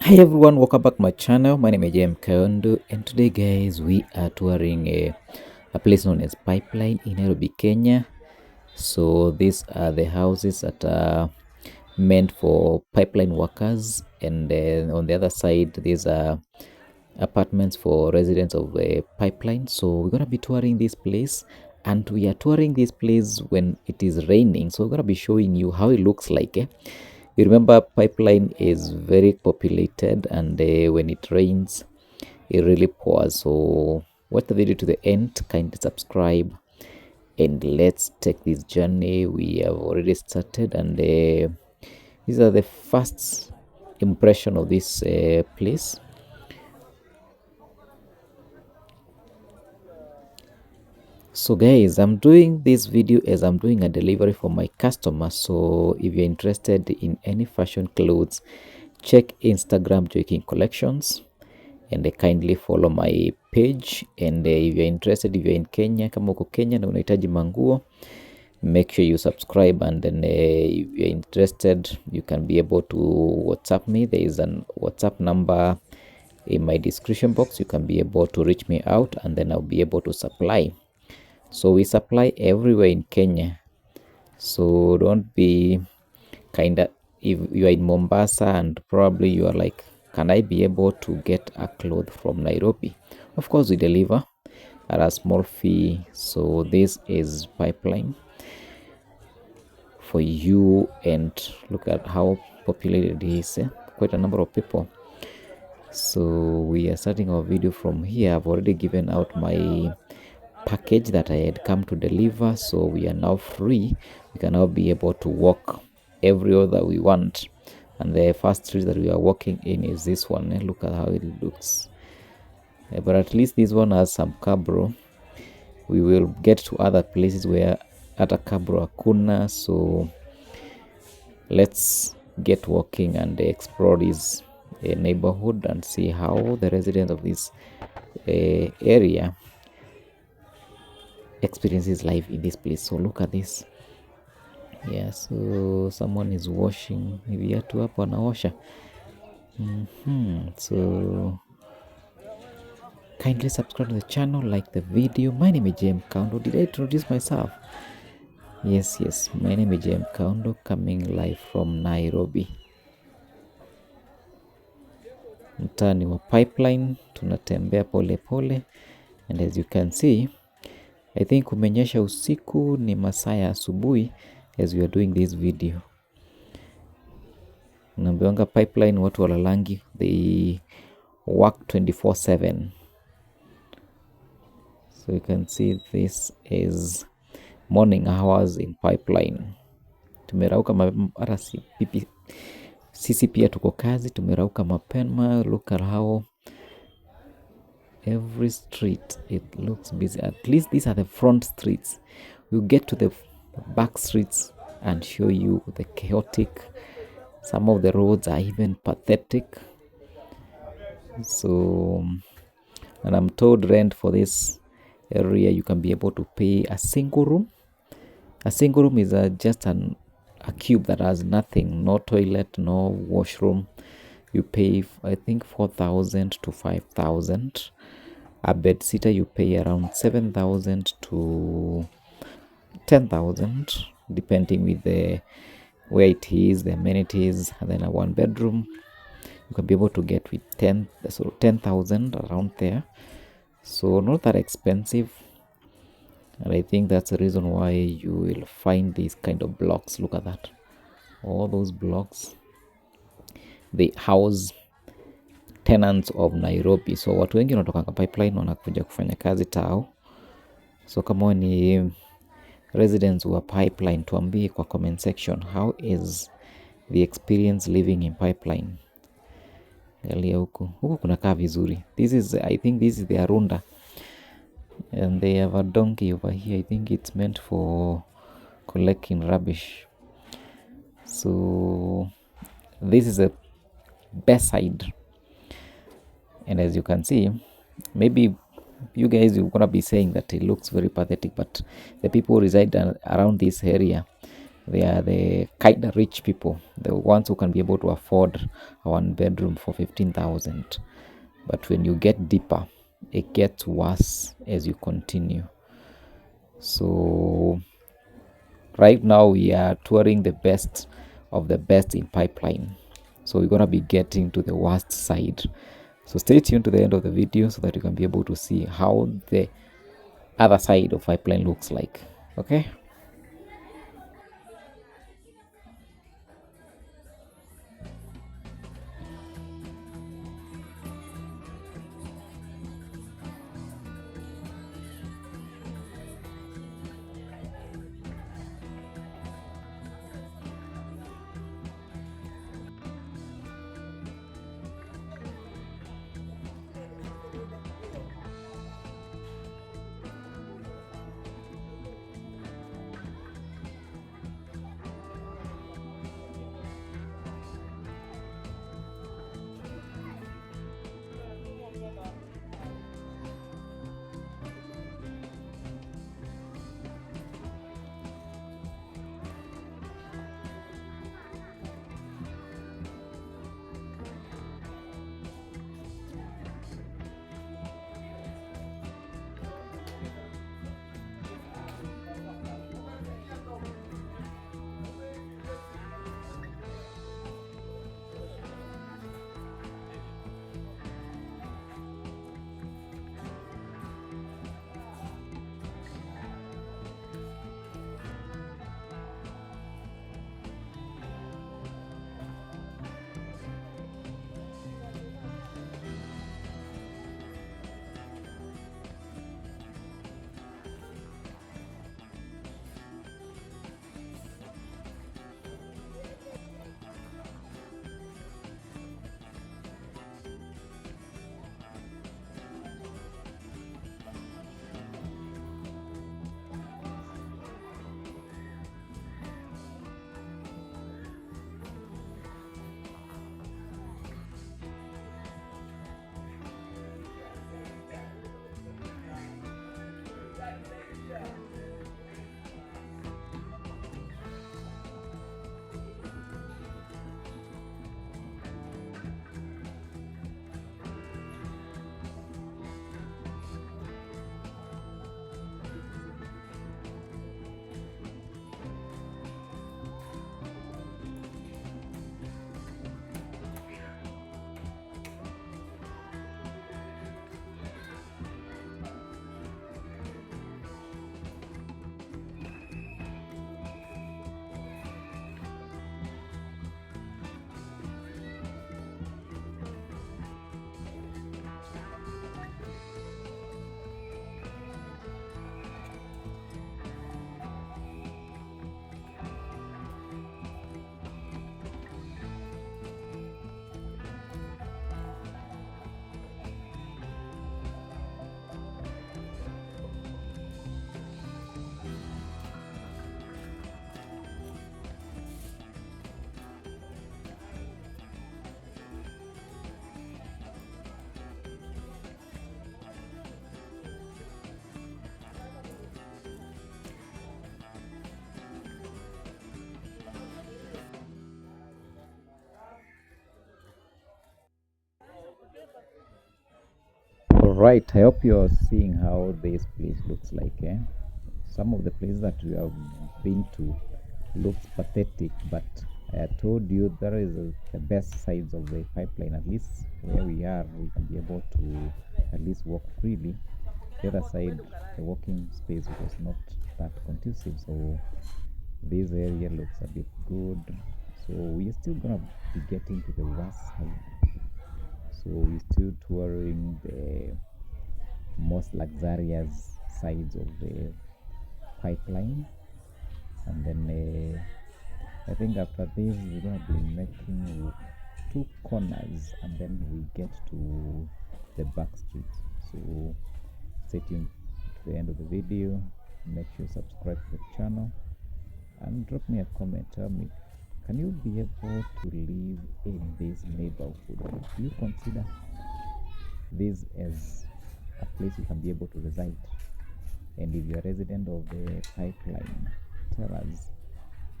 Hi everyone, welcome back to my channel. My name is JM Kaondo, and today guys we are touring a place known as Pipeline in Nairobi, Kenya. So these are the houses that are meant for pipeline workers, and then on the other side these are apartments for residents of the pipeline. So we're gonna be touring this place, and we are touring this place when it is raining. So we're gonna be showing you how it looks like. You remember pipeline is very populated, and when it rains it really pours. So watch the video to the end, kindly subscribe, and let's take this journey. We have already started, and these are the first impression of this place. So guys, I'm doing this video as I'm doing a delivery for my customer. So if you're interested in any fashion clothes, check Instagram Joking Collections, and kindly follow my page. And if you're interested, if you're in Kenya, kama uko Kenya na unahitaji manguo, make sure you subscribe. And then if you're interested, you can be able to WhatsApp me. There is an WhatsApp number in my description box. You can be able to reach me out, and then I'll be able to supply. So we supply everywhere in Kenya. So don't be kinda, if you are in Mombasa and probably you are like, can I be able to get a cloth from Nairobi? Of course we deliver at a small fee. So this is Pipeline for you, and look at how populated it is. Quite a number of people. So we are starting our video from here. I've already given out my package that I had come to deliver, so we are now free. We can now be able to walk everywhere that we want. And the first street that we are walking in is this one. Look at how it looks. But at least this one has some cabro. We will get to other places where at a cabro hakuna. So let's get walking and explore this neighborhood and see how the residents of this area experiences life in this place. So look at this. Yeah, so someone is washing viatu hapo anaosha. So kindly subscribe to the channel, like the video. My name is JM Kaundo. Did I introduce myself? Yes, my name is JM Kaundo, coming live from Nairobi, mtaani wa Pipeline. Tunatembea pole pole, and as you can see, I think kumenyesha usiku, ni masaa ya asubuhi as we are doing this video. Naambiwanga Pipeline watu walalangi, they work 24/7. So you can see this is morning hours in Pipeline. Tumerauka mapema, sisi pia tuko kazi, tumerauka mapema. Look at how every street it looks busy. At least these are the front streets. We'll get to the back streets and show you the chaotic. Some of the roads are even pathetic. So, and I'm told rent for this area, you can be able to pay a single room. A single room is just a cube that has nothing, no toilet, no washroom. You pay, I think, 4,000 to 5,000. A bed sitter you pay around 7,000 to 10,000, depending with the where it is, the amenities. And then a one bedroom you can be able to get with 10,000 around there. So not that expensive, and I think that's the reason why you will find these kind of blocks. Look at that, all those blocks, they house tenants of Nairobi. So watu wengi wanatoka Pipeline wanakuja kufanya kazi tao. So kama ni residents wa Pipeline, tuambie kwa comment section, how is the experience living in Pipeline. Galia huku kunakaa vizuri. This is, I think this is the Arunda, and they have a donkey over here. I think it's meant for collecting rubbish. So this is a best side, and as you can see, maybe you guys are gonna be saying that it looks very pathetic, but the people reside around this area, They are the kind of rich people, the ones who can be able to afford a one bedroom for 15,000. But when you get deeper, it gets worse as you continue. So right now we are touring the best of the best in pipeline. So we're gonna be getting to the worst side. So stay tuned to the end of the video so that you can be able to see how the other side of pipeline looks like. Okay. All right, I hope you're seeing how this place looks like. Some of the places that we have been to looks pathetic, but I told you there is the best sides of the pipeline. At least where we are, we can be able to at least walk freely. The other side, the walking space was not that conducive, so this area looks a bit good. So we're still gonna be getting to the worst side. So we're still touring the most luxurious sides of the pipeline, and then I think after this we're gonna be making two corners and then we get to the back street. So stay tuned to the end of the video. Make sure you subscribe to the channel and drop me a comment. Tell me, can you be able to live in this neighborhood? Do you consider this as a place you can be able to reside? And if you're a resident of the pipeline, tell us,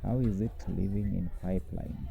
How is it living in pipeline?